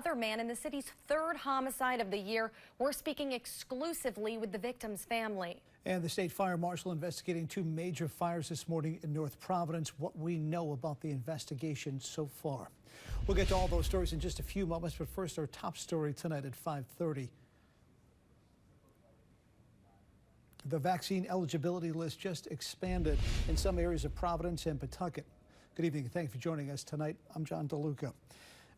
another man in the city's third homicide of the year. We're speaking exclusively with the victim's family. And the state fire marshal investigating two major fires this morning in North Providence. What we know about the investigation so far. We'll get to all those stories in just a few moments, but first our top story tonight at 5:30. The vaccine eligibility list just expanded in some areas of Providence and Pawtucket. Good evening and thank you for joining us tonight. I'm John DeLuca.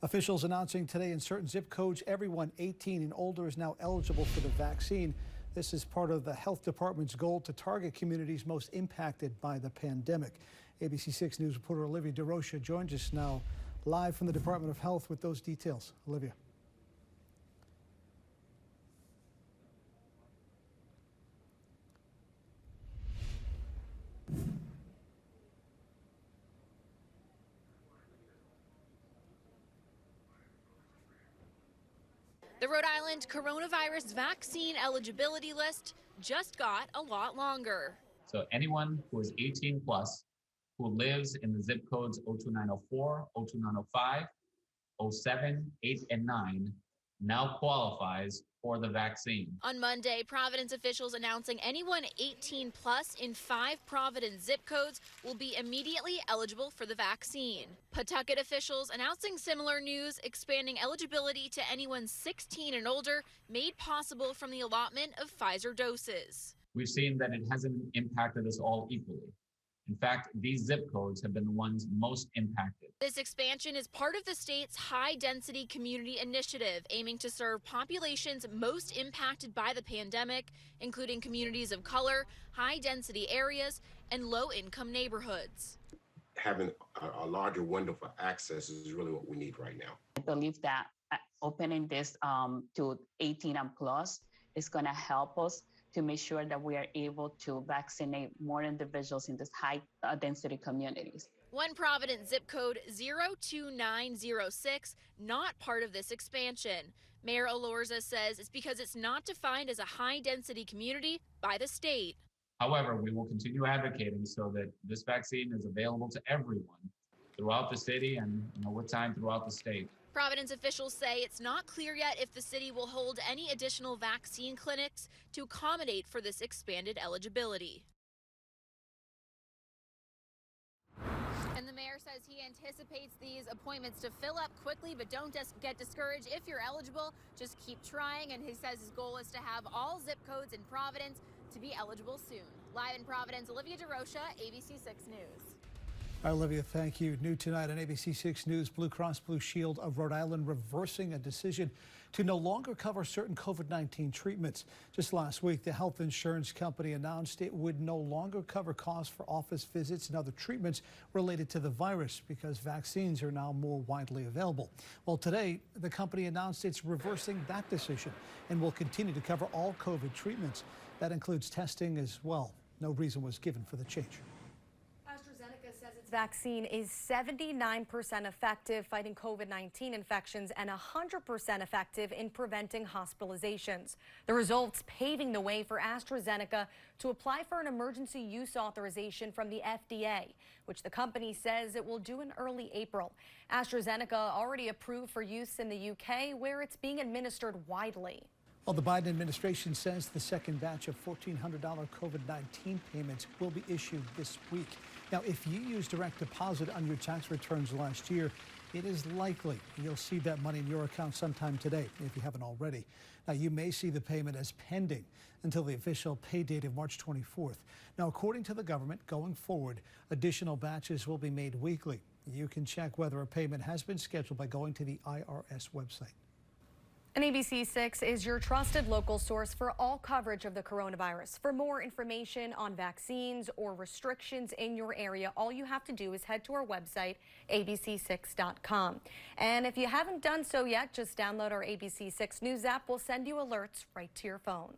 Officials announcing today in certain zip codes, everyone 18 and older is now eligible for the vaccine. This is part of the health department's goal to target communities most impacted by the pandemic. ABC 6 News reporter Olivia DeRocha joins us now live from the Department of Health with those details. Olivia. The Rhode Island coronavirus vaccine eligibility list just got a lot longer. So anyone who is 18 plus, who lives in the zip codes 02904, 02905, 07, 8, and 9 now qualifies for the vaccine. On Monday, Providence officials announcing anyone 18 plus in 5 Providence zip codes will be immediately eligible for the vaccine. Pawtucket officials announcing similar news, expanding eligibility to anyone 16 and older, made possible from the allotment of Pfizer doses. We've seen that it hasn't impacted us all equally. In fact, these zip codes have been the ones most impacted. This expansion is part of the state's high-density community initiative, aiming to serve populations most impacted by the pandemic, including communities of color, high-density areas, and low-income neighborhoods. Having a larger window for access is really what we need right now. I believe that opening this to 18 and plus is going to help us to make sure that we are able to vaccinate more individuals in these high density communities. One Providence zip code 02906, not part of this expansion. Mayor Alorza says it's because it's not defined as a high density community by the state. However, we will continue advocating so that this vaccine is available to everyone throughout the city and with time throughout the state. Providence officials say it's not clear yet if the city will hold any additional vaccine clinics to accommodate for this expanded eligibility. And the mayor says he anticipates these appointments to fill up quickly, but don't get discouraged. If you're eligible, just keep trying. And he says his goal is to have all zip codes in Providence to be eligible soon. Live in Providence, Olivia DeRocha, ABC 6 News. All right, Olivia, thank you. New tonight on ABC 6 News, Blue Cross Blue Shield of Rhode Island reversing a decision to no longer cover certain COVID-19 treatments. Just last week, the health insurance company announced it would no longer cover costs for office visits and other treatments related to the virus because vaccines are now more widely available. Well, today, the company announced it's reversing that decision and will continue to cover all COVID treatments. That includes testing as well. No reason was given for the change. Vaccine is 79% effective fighting COVID-19 infections and 100% effective in preventing hospitalizations. The results paving the way for AstraZeneca to apply for an emergency use authorization from the FDA, which the company says it will do in early April. AstraZeneca already approved for use in the UK, where it's being administered widely. Well, the Biden administration says the second batch of $1,400 COVID-19 payments will be issued this week. Now, if you used direct deposit on your tax returns last year, it is likely you'll see that money in your account sometime today, if you haven't already. Now, you may see the payment as pending until the official pay date of March 24th. Now, according to the government, going forward, additional batches will be made weekly. You can check whether a payment has been scheduled by going to the IRS website. And ABC 6 is your trusted local source for all coverage of the coronavirus. For more information on vaccines or restrictions in your area, all you have to do is head to our website, abc6.com. And if you haven't done so yet, just download our ABC 6 News app. We'll send you alerts right to your phone.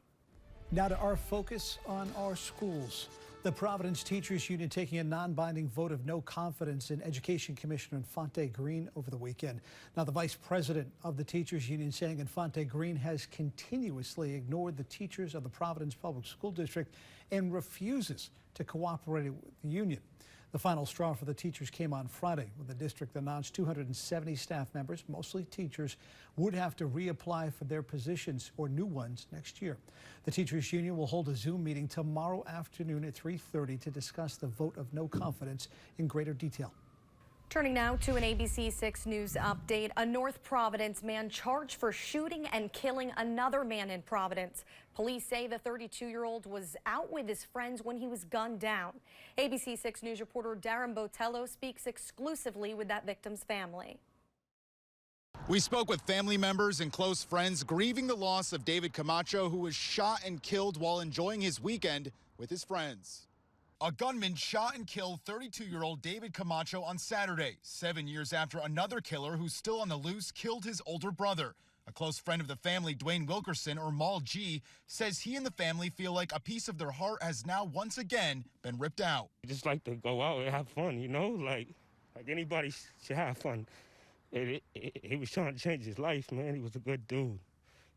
Now to our focus on our schools. The Providence Teachers Union taking a non-binding vote of no confidence in Education Commissioner Infante Green over the weekend. Now, the vice president of the Teachers Union saying Infante Green has continuously ignored the teachers of the Providence Public School District and refuses to cooperate with the union. The final straw for the teachers came on Friday when the district announced 270 staff members, mostly teachers, would have to reapply for their positions or new ones next year. The teachers union will hold a Zoom meeting tomorrow afternoon at 3:30 to discuss the vote of no confidence in greater detail. Turning now to an ABC 6 News update. A North Providence man charged for shooting and killing another man in Providence. Police say the 32-year-old was out with his friends when he was gunned down. ABC 6 News reporter Darren Botello speaks exclusively with that victim's family. We spoke with family members and close friends grieving the loss of David Camacho, who was shot and killed while enjoying his weekend with his friends. A gunman shot and killed 32-year-old David Camacho on Saturday, 7 years after another killer who's still on the loose killed his older brother. A close friend of the family, Dwayne Wilkerson, or Mal G, says he and the family feel like a piece of their heart has now once again been ripped out. Just like to go out and have fun, you know, like anybody should have fun. He was trying to change his life, man. He was a good dude.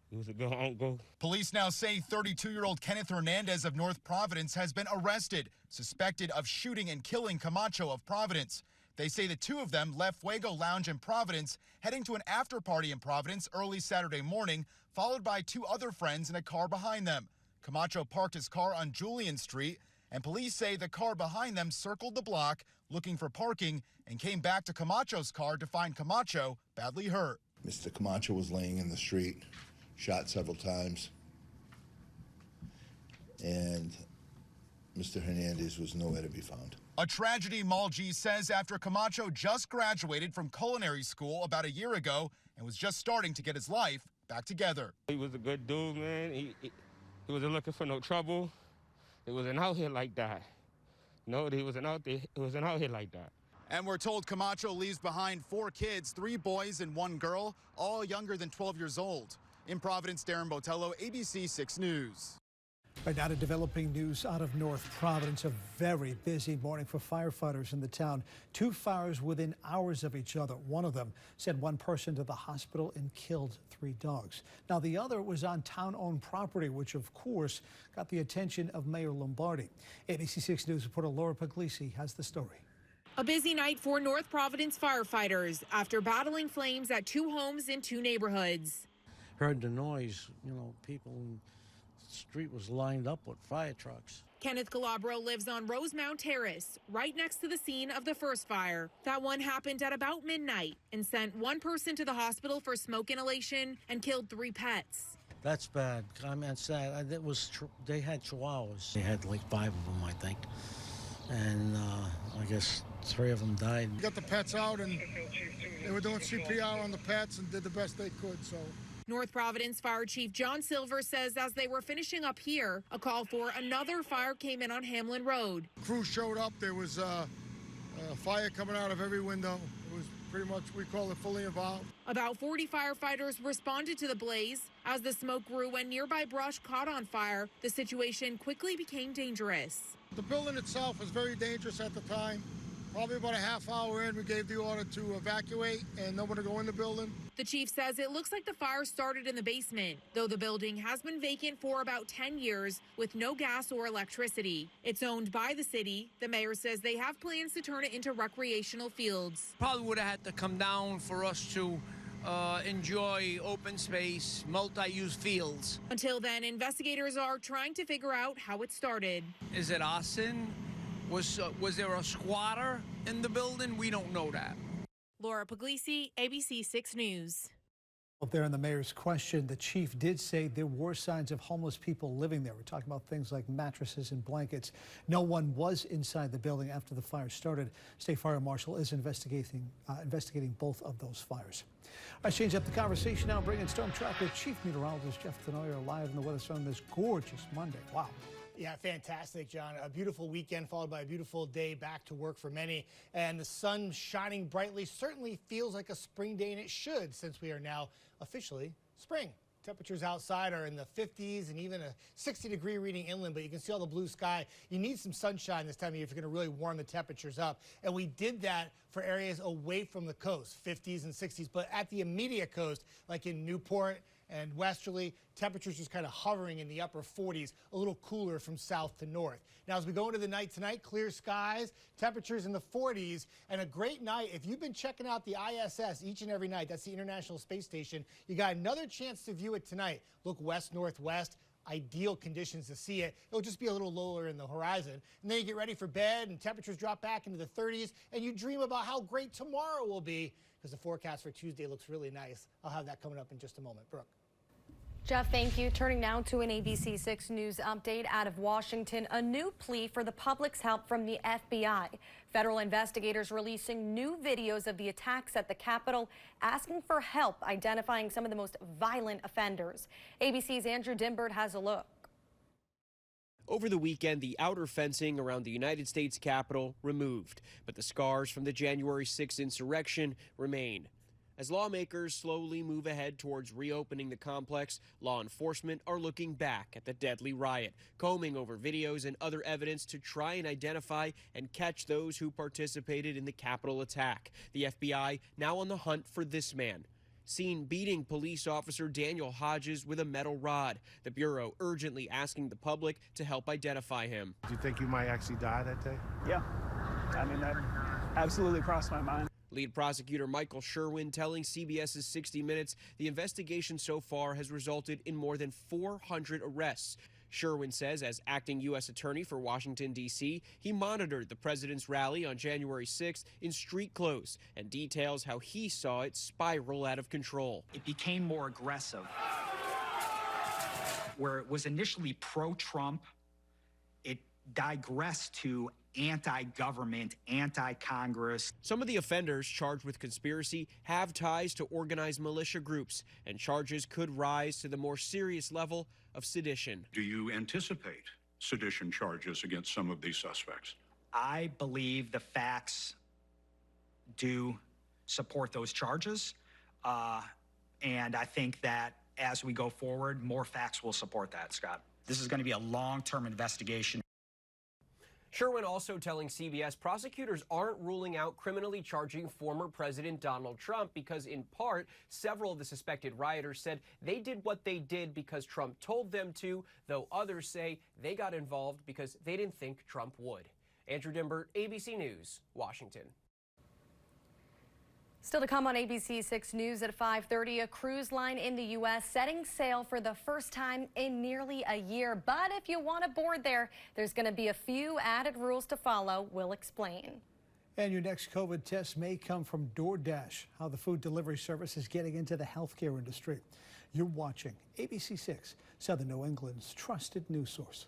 He was a good uncle. Police now say 32-year-old Kenneth Hernandez of North Providence has been arrested, suspected of shooting and killing Camacho of Providence. They say the two of them left Fuego Lounge in Providence, heading to an after party in Providence early Saturday morning, followed by two other friends in a car behind them. Camacho parked his car on Julian Street, and police say the car behind them circled the block looking for parking and came back to Camacho's car to find Camacho badly hurt. Mr. Camacho was laying in the street, shot several times, and Mr. Hernandez was nowhere to be found. A tragedy, Mal G says, after Camacho just graduated from culinary school about a year ago and was just starting to get his life back together. He was a good dude, man. He wasn't looking for no trouble. He wasn't out here like that. No, he wasn't out here like that. And we're told Camacho leaves behind 4 kids, 3 boys and 1 girl, all younger than 12 years old. In Providence, Darren Botello, ABC 6 News. Right now to developing news out of North Providence. A very busy morning for firefighters in the town. 2 fires within hours of each other. One of them sent 1 person to the hospital and killed 3 dogs. Now the other was on town-owned property, which of course got the attention of Mayor Lombardi. ABC 6 News reporter Laura Puglisi has the story. A busy night for North Providence firefighters after battling flames at 2 homes in 2 neighborhoods. Heard the noise, you know, people in the street was lined up with fire trucks. Kenneth Calabro lives on Rosemount Terrace, right next to the scene of the first fire. That one happened at about midnight and sent 1 person to the hospital for smoke inhalation and killed 3 pets. That's bad. I mean, it's sad. They had chihuahuas. They had like 5 of them, I think. And I guess 3 of them died. We got the pets out and they were doing CPR on the pets and did the best they could, so. North Providence Fire Chief John Silver says as they were finishing up here, a call for another fire came in on Hamlin Road. Crew showed up. There was fire coming out of every window. It was pretty much, we call it fully involved. About 40 firefighters responded to the blaze. As the smoke grew and nearby brush caught on fire, the situation quickly became dangerous. The building itself was very dangerous at the time. Probably about a half hour in, we gave the order to evacuate and no one to go in the building. The chief says it looks like the fire started in the basement, though the building has been vacant for about 10 years with no gas or electricity. It's owned by the city. The mayor says they have plans to turn it into recreational fields. Probably would have had to come down for us to enjoy open space, multi-use fields. Until then, investigators are trying to figure out how it started. Is it arson? Was there a squatter in the building? We don't know that. Laura Puglisi, ABC 6 News. Up there in the mayor's question, the chief did say there were signs of homeless people living there. We're talking about things like mattresses and blankets. No one was inside the building after the fire started. State Fire Marshal is investigating both of those fires. Let's change up the conversation now, bring in Storm Tracker Chief Meteorologist Jeff Tenoyer live in the weather zone this gorgeous Monday. Wow. Yeah, fantastic, John. A beautiful weekend followed by a beautiful day back to work for many. And the sun shining brightly certainly feels like a spring day, and it should, since we are now officially spring. Temperatures outside are in the 50s and even a 60-degree reading inland, but you can see all the blue sky. You need some sunshine this time of year if you're going to really warm the temperatures up. And we did that for areas away from the coast, 50s and 60s. But at the immediate coast, like in Newport and Westerly, temperatures just kind of hovering in the upper 40s, a little cooler from south to north. Now, as we go into the night tonight, clear skies, temperatures in the 40s, and a great night. If you've been checking out the ISS each and every night, that's the International Space Station, you got another chance to view it tonight. Look west-northwest. Ideal conditions to see it. It'll just be a little lower in the horizon. And then you get ready for bed and temperatures drop back into the 30s and you dream about how great tomorrow will be because the forecast for Tuesday looks really nice. I'll have that coming up in just a moment. Brooke. Jeff, thank you. Turning now to an ABC 6 News update out of Washington. A new plea for the public's help from the FBI. Federal investigators releasing new videos of the attacks at the Capitol, asking for help identifying some of the most violent offenders. ABC's Andrew Dimbert has a look. Over the weekend, the outer fencing around the United States Capitol removed, but the scars from the January 6th insurrection remain. As lawmakers slowly move ahead towards reopening the complex, law enforcement are looking back at the deadly riot, combing over videos and other evidence to try and identify and catch those who participated in the Capitol attack. The FBI now on the hunt for this man, seen beating police officer Daniel Hodges with a metal rod. The Bureau urgently asking the public to help identify him. Do you think you might actually die that day? Yeah, I mean, that absolutely crossed my mind. Lead prosecutor Michael Sherwin telling CBS's 60 Minutes the investigation so far has resulted in more than 400 arrests. Sherwin says as acting U.S. attorney for Washington, D.C., he monitored the president's rally on January 6th in street clothes and details how he saw it spiral out of control. It became more aggressive. Where it was initially pro-Trump, it digressed to anti-government, anti-Congress. Some of the offenders charged with conspiracy have ties to organized militia groups, and charges could rise to the more serious level of sedition. Do you anticipate sedition charges against some of these suspects? I believe the facts do support those charges, and I think that as we go forward, more facts will support that, Scott. This is going to be a long-term investigation. Sherwin also telling CBS prosecutors aren't ruling out criminally charging former President Donald Trump because, in part, several of the suspected rioters said they did what they did because Trump told them to, though others say they got involved because they didn't think Trump would. Andrew Dimbert, ABC News, Washington. Still to come on ABC 6 News at 5:30, a cruise line in the U.S. setting sail for the first time in nearly a year. But if you want to board there, there's going to be a few added rules to follow. We'll explain. And your next COVID test may come from DoorDash, how the food delivery service is getting into the healthcare industry. You're watching ABC 6, Southern New England's trusted news source.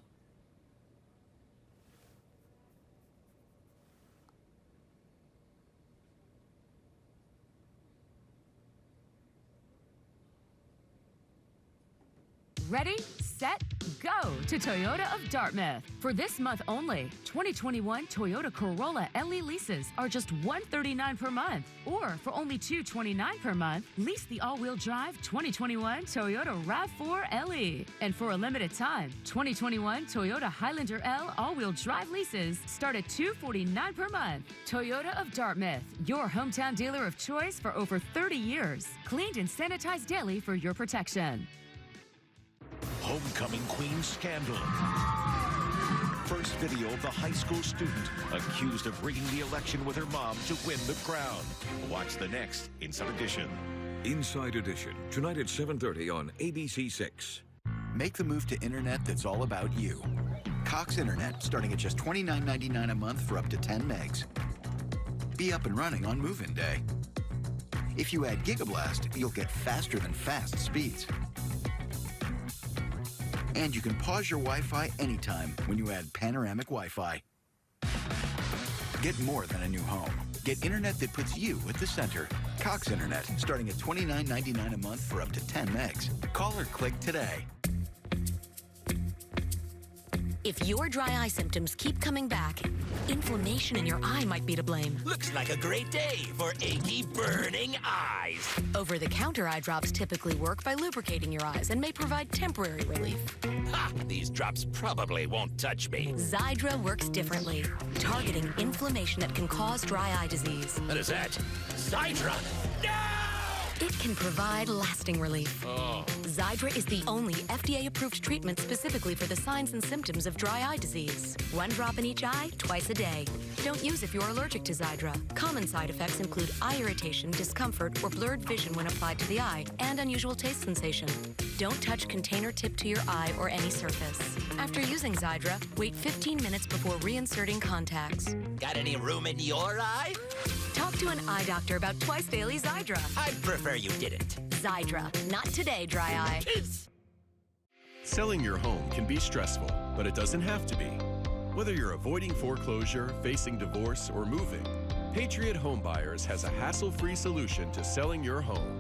Ready, set, go to Toyota of Dartmouth. For this month only, 2021 Toyota Corolla LE leases are just $139 per month. Or for only $229 per month, lease the all-wheel drive 2021 Toyota RAV4 LE. And for a limited time, 2021 Toyota Highlander L all-wheel drive leases start at $249 per month. Toyota of Dartmouth, your hometown dealer of choice for over 30 years. Cleaned and sanitized daily for your protection. Homecoming Queen scandal. First video of the high school student accused of rigging the election with her mom to win the crown. Watch the next Inside Edition. Inside Edition, tonight at 7:30 on ABC 6. Make the move to internet that's all about you. Cox Internet, starting at just $29.99 a month for up to 10 megs. Be up and running on move-in day. If you add Gigablast, you'll get faster than fast speeds. And you can pause your Wi-Fi anytime when you add panoramic Wi-Fi. Get more than a new home. Get internet that puts you at the center. Cox Internet, starting at $29.99 a month for up to 10 megs. Call or click today. If your dry eye symptoms keep coming back, inflammation in your eye might be to blame. Looks like a great day for achy, burning eyes. Over-the-counter eye drops typically work by lubricating your eyes and may provide temporary relief. Ha! These drops probably won't touch me. Xiidra works differently, targeting inflammation that can cause dry eye disease. What is that? Xiidra? No! It can provide lasting relief. Oh. Xiidra is the only FDA-approved treatment specifically for the signs and symptoms of dry eye disease. 1 drop in each eye, twice a day. Don't use if you're allergic to Xiidra. Common side effects include eye irritation, discomfort, or blurred vision when applied to the eye, and unusual taste sensation. Don't touch container tip to your eye or any surface. After using Xiidra, wait 15 minutes before reinserting contacts. Got any room in your eye? Talk to an eye doctor about twice daily Xiidra. I'd prefer you didn't. Xiidra. Not today, dry eye. Selling your home can be stressful, but it doesn't have to be. Whether you're avoiding foreclosure, facing divorce, or moving, Patriot Home Buyers has a hassle-free solution to selling your home.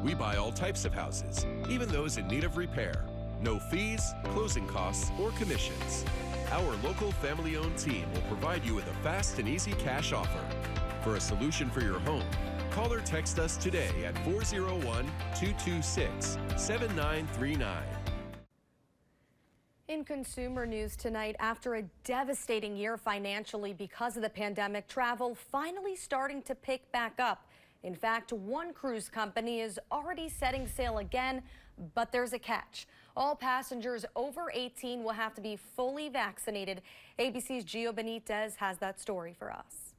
We buy all types of houses, even those in need of repair. No fees, closing costs, or commissions. Our local family-owned team will provide you with a fast and easy cash offer. For a solution for your home, call or text us today at 401-226-7939. In consumer news tonight, after a devastating year financially because of the pandemic, travel finally starting to pick back up. In fact, one cruise company is already setting sail again, but there's a catch. All passengers over 18 will have to be fully vaccinated. ABC's Gio Benitez has that story for us.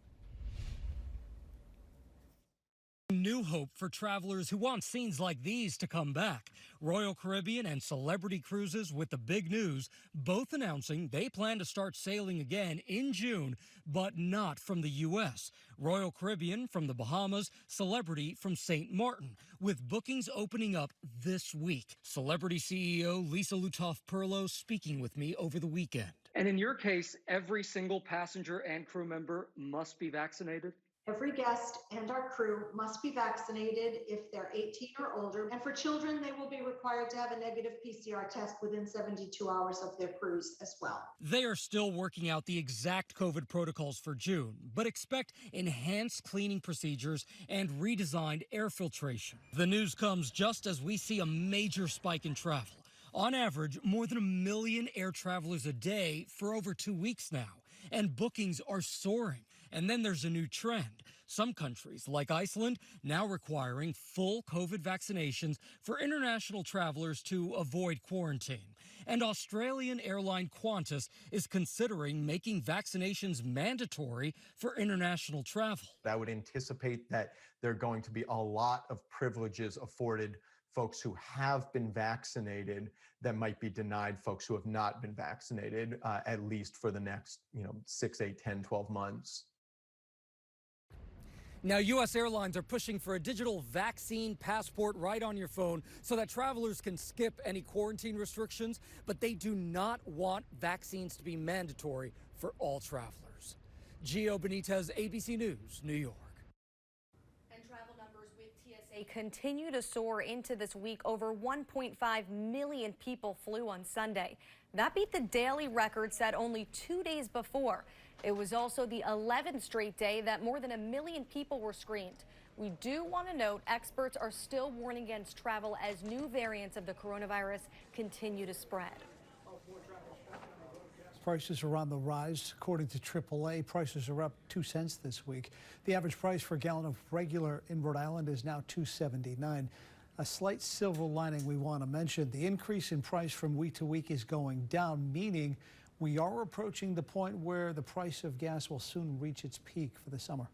New hope for travelers who want scenes like these to come back. Royal Caribbean and Celebrity Cruises with the big news, both announcing they plan to start sailing again in June, but not from the U.S. Royal Caribbean from the Bahamas, Celebrity from St. Martin, with bookings opening up this week. Celebrity CEO Lisa Lutoff-Perlo speaking with me over the weekend. And in your case, every single passenger and crew member must be vaccinated? Every guest and our crew must be vaccinated if they're 18 or older. And for children, they will be required to have a negative PCR test within 72 hours of their cruise as well. They are still working out the exact COVID protocols for June, but expect enhanced cleaning procedures and redesigned air filtration. The news comes just as we see a major spike in travel. On average, more than 1 million air travelers a day for over 2 weeks now, and bookings are soaring. And then there's a new trend. Some countries, like Iceland, now requiring full COVID vaccinations for international travelers to avoid quarantine. And Australian airline Qantas is considering making vaccinations mandatory for international travel. I would anticipate that there are going to be a lot of privileges afforded folks who have been vaccinated that might be denied folks who have not been vaccinated, at least for the next 6, 8, 10, 12 months. Now, U.S. airlines are pushing for a digital vaccine passport right on your phone so that travelers can skip any quarantine restrictions, but they do not want vaccines to be mandatory for all travelers. Gio Benitez, ABC News, New York. And travel numbers with TSA continue to soar into this week. Over 1.5 million people flew on Sunday. That beat the daily record set only 2 days before. It was also the 11th straight day that more than 1 million people were screened. We do want to note experts are still warning against travel as new variants of the coronavirus continue to spread. Prices are on the rise. According to AAA, prices are up 2 cents this week. The average price for a gallon of regular in Rhode Island is now $2.79. A slight silver lining we want to mention, the increase in price from week to week is going down, meaning we are approaching the point where the price of gas will soon reach its peak for the summer.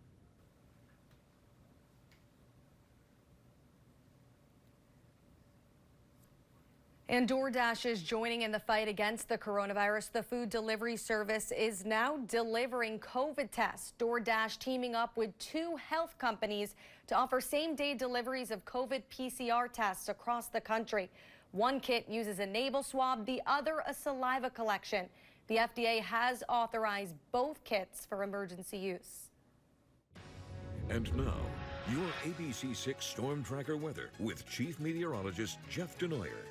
And DoorDash is joining in the fight against the coronavirus. The food delivery service is now delivering COVID tests. DoorDash teaming up with 2 health companies to offer same-day deliveries of COVID PCR tests across the country. One kit uses a nasal swab, the other a saliva collection. The FDA has authorized both kits for emergency use. And now, your ABC6 Storm Tracker weather with Chief Meteorologist Jeff Denoyer.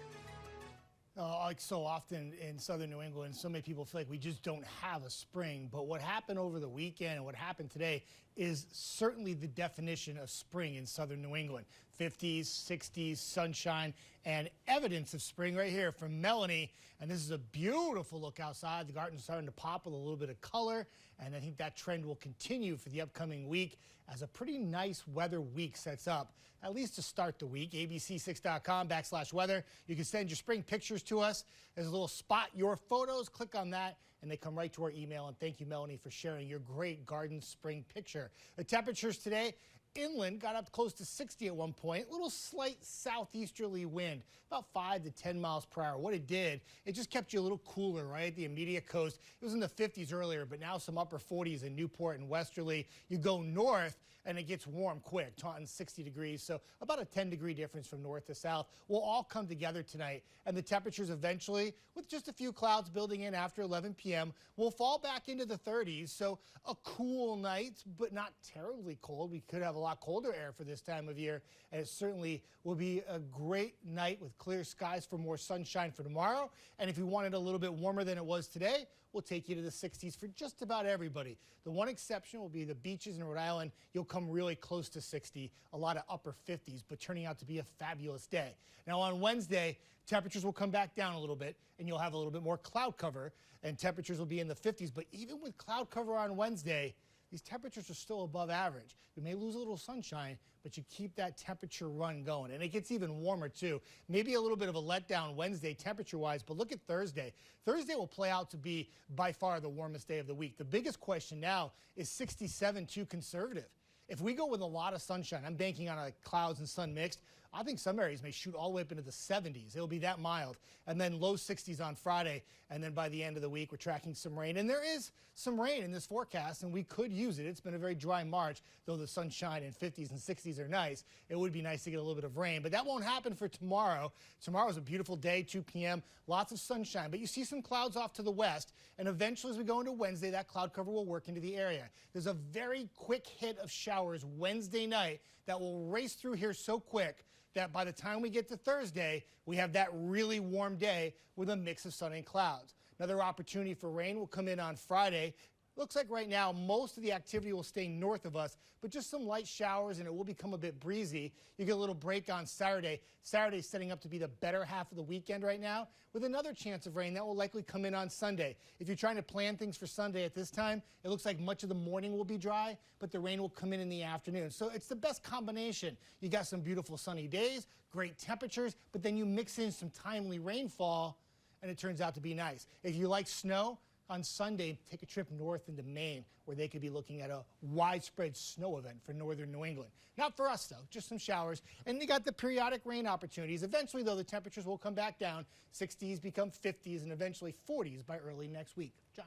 Like so often in southern New England, so many people feel like we just don't have a spring. But what happened over the weekend and what happened today is certainly the definition of spring in southern New England. 50s, 60s, sunshine, and evidence of spring right here from Melanie. And this is a beautiful look outside. The garden's starting to pop with a little bit of color. And I think that trend will continue for the upcoming week as a pretty nice weather week sets up, at least to start the week. abc6.com/weather. You can send your spring pictures to us. There's a little spot, your photos. Click on that, and they come right to our email. And thank you, Melanie, for sharing your great garden spring picture. The temperatures today, inland got up close to 60 at one point. A little slight southeasterly wind, about 5 to 10 miles per hour. What it did, it just kept you a little cooler, right? The immediate coast, it was in the 50s earlier, but now some upper 40s in Newport and Westerly. You go north, and it gets warm quick. Taunton 60 degrees, so about a 10-degree difference from north to south. Will all come together tonight, and the temperatures eventually, with just a few clouds building in after 11 p.m., will fall back into the 30s. So a cool night, but not terribly cold. We could have a lot colder air for this time of year, and it certainly will be a great night with clear skies for more sunshine for tomorrow. And if you wanted a little bit warmer than it was today, we'll take you to the 60s for just about everybody. The one exception will be the beaches in Rhode Island. You'll come really close to 60, a lot of upper 50s, but turning out to be a fabulous day. Now on Wednesday, temperatures will come back down a little bit, and you'll have a little bit more cloud cover, and temperatures will be in the 50s. But even with cloud cover on Wednesday, these temperatures are still above average. We may lose a little sunshine, but you keep that temperature run going. And it gets even warmer, too. Maybe a little bit of a letdown Wednesday temperature-wise, but look at Thursday. Thursday will play out to be by far the warmest day of the week. The biggest question now is 67 too conservative? If we go with a lot of sunshine, I'm banking on a clouds and sun mixed, I think some areas may shoot all the way up into the 70s. It'll be that mild. And then low 60s on Friday. And then by the end of the week, we're tracking some rain. And there is some rain in this forecast, and we could use it. It's been a very dry March, though the sunshine and 50s and 60s are nice. It would be nice to get a little bit of rain. But that won't happen for tomorrow. Tomorrow's a beautiful day, 2 p.m., lots of sunshine. But you see some clouds off to the west. And eventually, as we go into Wednesday, that cloud cover will work into the area. There's a very quick hit of showers Wednesday night that will race through here so quick that by the time we get to Thursday, we have that really warm day with a mix of sun and clouds. Another opportunity for rain will come in on Friday. Looks like right now most of the activity will stay north of us, but just some light showers and it will become a bit breezy. You get a little break on Saturday. Saturday's setting up to be the better half of the weekend right now, with another chance of rain that will likely come in on Sunday. If you're trying to plan things for Sunday at this time, it looks like much of the morning will be dry, but the rain will come in the afternoon. So it's the best combination. You got some beautiful sunny days, great temperatures, but then you mix in some timely rainfall, and it turns out to be nice. If you like snow, on Sunday, take a trip north into Maine, where they could be looking at a widespread snow event for northern New England. Not for us, though, just some showers. And they got the periodic rain opportunities. Eventually, though, the temperatures will come back down. 60s become 50s and eventually 40s by early next week. John.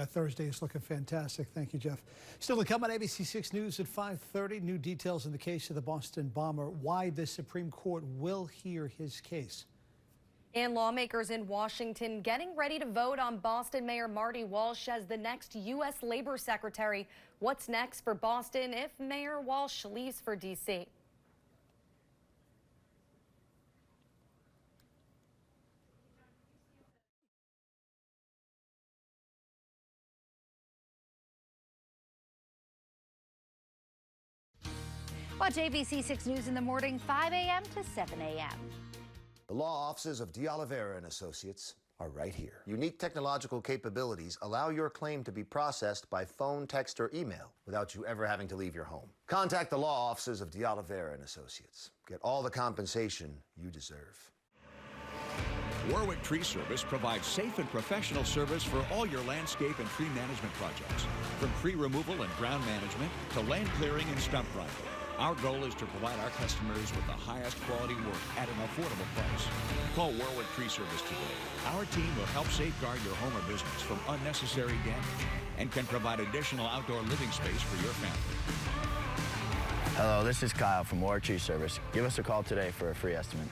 Thursday is looking fantastic. Thank you, Jeff. Still to come on ABC 6 News at 5:30. New details in the case of the Boston bomber. Why the Supreme Court will hear his case. And lawmakers in Washington getting ready to vote on Boston Mayor Marty Walsh as the next U.S. Labor Secretary. What's next for Boston if Mayor Walsh leaves for D.C.? Watch ABC 6 News in the morning, 5 a.m. to 7 a.m. The law offices of D'Oliveira & Associates are right here. Unique technological capabilities allow your claim to be processed by phone, text, or email without you ever having to leave your home. Contact the law offices of D'Oliveira & Associates. Get all the compensation you deserve. Warwick Tree Service provides safe and professional service for all your landscape and tree management projects. From tree removal and ground management to land clearing and stump grinding. Our goal is to provide our customers with the highest quality work at an affordable price. Call Warwick Tree Service today. Our team will help safeguard your home or business from unnecessary damage and can provide additional outdoor living space for your family. Hello, this is Kyle from Warwick Tree Service. Give us a call today for a free estimate.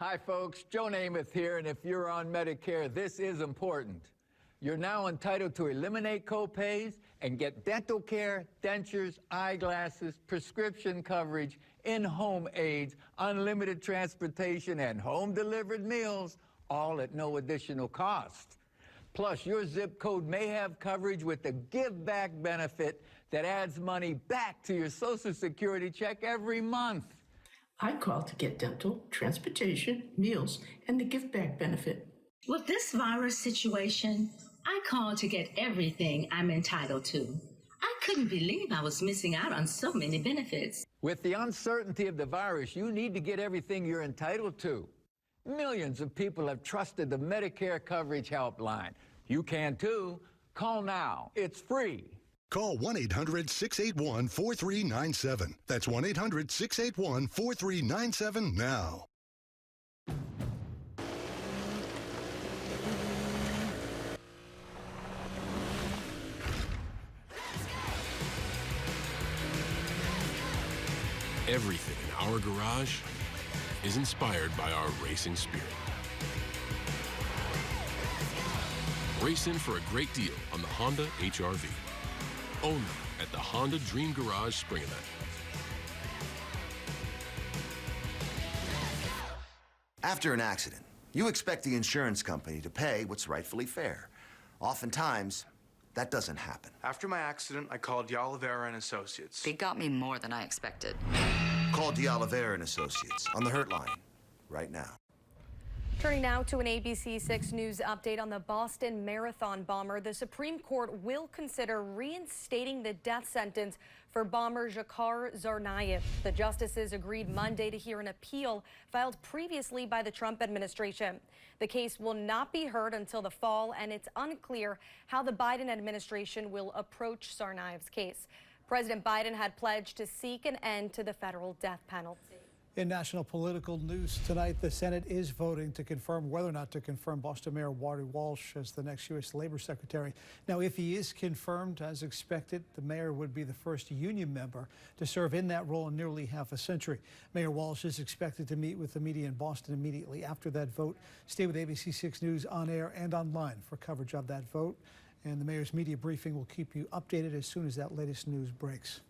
Hi, folks. Joe Namath here, and if you're on Medicare, this is important. You're now entitled to eliminate copays and get dental care, dentures, eyeglasses, prescription coverage, in-home aids, unlimited transportation, and home-delivered meals, all at no additional cost. Plus, your zip code may have coverage with the Give Back benefit that adds money back to your Social Security check every month. I called to get dental, transportation, meals, and the Give Back benefit. With this virus situation, I called to get everything I'm entitled to. I couldn't believe I was missing out on so many benefits. With the uncertainty of the virus, you need to get everything you're entitled to. Millions of people have trusted the Medicare Coverage Helpline. You can too. Call now. It's free. Call 1-800-681-4397. That's 1-800-681-4397 now. Everything in our garage is inspired by our racing spirit. Race in for a great deal on the Honda HR-V. Only at the Honda Dream Garage Spring Event. After an accident, you expect the insurance company to pay what's rightfully fair. Oftentimes, that doesn't happen. After my accident, I called D'Oliveira and Associates. They got me more than I expected. Call D'Oliveira and Associates on the Hurt Line right now. Turning now to an ABC 6 News update on the Boston Marathon bomber. The Supreme Court will consider reinstating the death sentence for bomber Dzhokhar Tsarnaev. The justices agreed Monday to hear an appeal filed previously by the Trump administration. The case will not be heard until the fall, and it's unclear how the Biden administration will approach Tsarnaev's case. President Biden had pledged to seek an end to the federal death penalty. In national political news tonight, the Senate is voting to confirm whether or not to confirm Boston Mayor Wally Walsh as the next U.S. Labor Secretary. Now, if he is confirmed as expected, the mayor would be the first union member to serve in that role in nearly half a century. Mayor Walsh is expected to meet with the media in Boston immediately after that vote. Stay with ABC 6 News on air and online for coverage of that vote. And the mayor's media briefing will keep you updated as soon as that latest news breaks.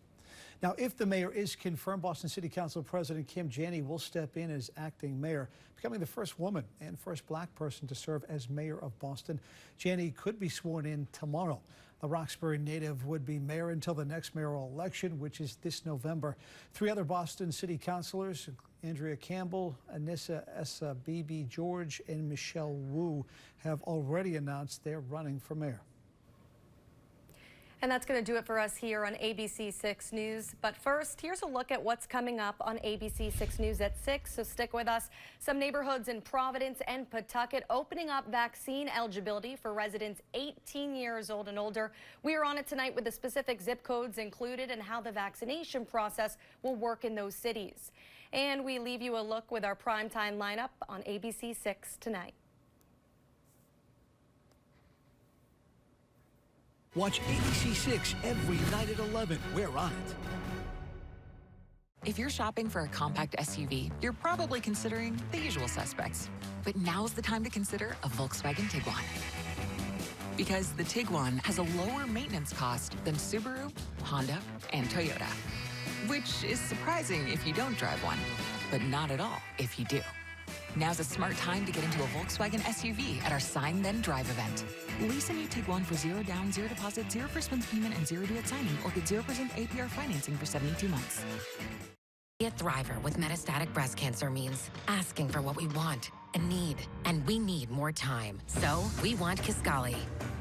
Now, if the mayor is confirmed, Boston City Council President Kim Janey will step in as acting mayor, becoming the first woman and first black person to serve as mayor of Boston. Janey could be sworn in tomorrow. The Roxbury native would be mayor until the next mayoral election, which is this November. 3 other Boston City councilors, Andrea Campbell, Anissa Bibi George, and Michelle Wu, have already announced they're running for mayor. And that's going to do it for us here on ABC 6 News. But first, here's a look at what's coming up on ABC 6 News at 6, so stick with us. Some neighborhoods in Providence and Pawtucket opening up vaccine eligibility for residents 18 years old and older. We are on it tonight with the specific zip codes included and how the vaccination process will work in those cities. And we leave you a look with our primetime lineup on ABC 6 tonight. Watch ABC 6 every night at 11. We're on it. If you're shopping for a compact SUV, you're probably considering the usual suspects. But now's the time to consider a Volkswagen Tiguan. Because the Tiguan has a lower maintenance cost than Subaru, Honda, and Toyota. Which is surprising if you don't drive one, but not at all if you do. Now's a smart time to get into a Volkswagen SUV at our Sign Then Drive event. Lease a new Tiguan for 0 down, 0 deposit, 0 first month payment, and 0 due at signing, or get 0% APR financing for 72 months. Be a thriver with metastatic breast cancer means asking for what we want and need. And we need more time. So we want Kisqali.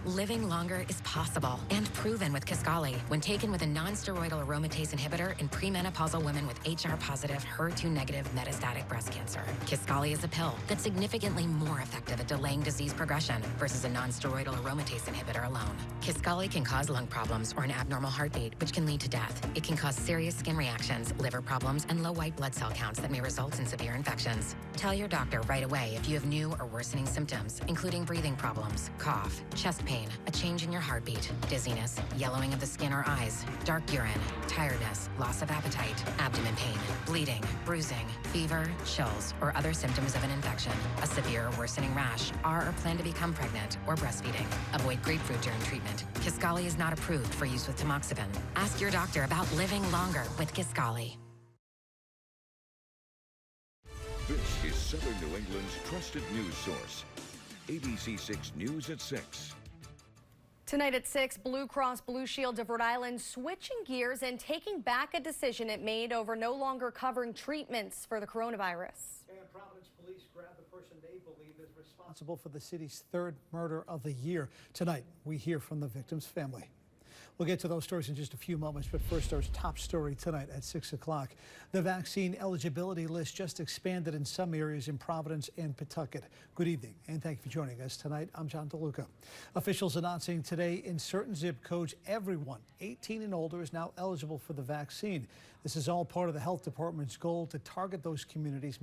Living longer is possible and proven with Kisqali when taken with a non-steroidal aromatase inhibitor in premenopausal women with HR-positive, HER2-negative metastatic breast cancer. Kisqali is a pill that's significantly more effective at delaying disease progression versus a non-steroidal aromatase inhibitor alone. Kisqali can cause lung problems or an abnormal heartbeat, which can lead to death. It can cause serious skin reactions, liver problems, and low white blood cell counts that may result in severe infections. Tell your doctor right away if you have new or worsening symptoms, including breathing problems, cough, chest pain, a change in your heartbeat, dizziness, yellowing of the skin or eyes, dark urine, tiredness, loss of appetite, abdomen pain, bleeding, bruising, fever, chills, or other symptoms of an infection, a severe or worsening rash, are or plan to become pregnant, or breastfeeding. Avoid grapefruit during treatment. Kisqali is not approved for use with tamoxifen. Ask your doctor about living longer with Kisqali. This is 7 Northern New England's trusted news source. ABC 6 News at 6. Tonight at 6, Blue Cross Blue Shield of Rhode Island switching gears and taking back a decision it made over no longer covering treatments for the coronavirus. And Providence police grabbed the person they believe is responsible for the city's third murder of the year. Tonight, we hear from the victim's family. We'll get to those stories in just a few moments, but first, our top story tonight at 6 o'clock. The vaccine eligibility list just expanded in some areas in Providence and Pawtucket. Good evening, and thank you for joining us tonight. I'm John DeLuca. Officials announcing today in certain zip codes, everyone 18 and older is now eligible for the vaccine. This is all part of the health department's goal to target those communities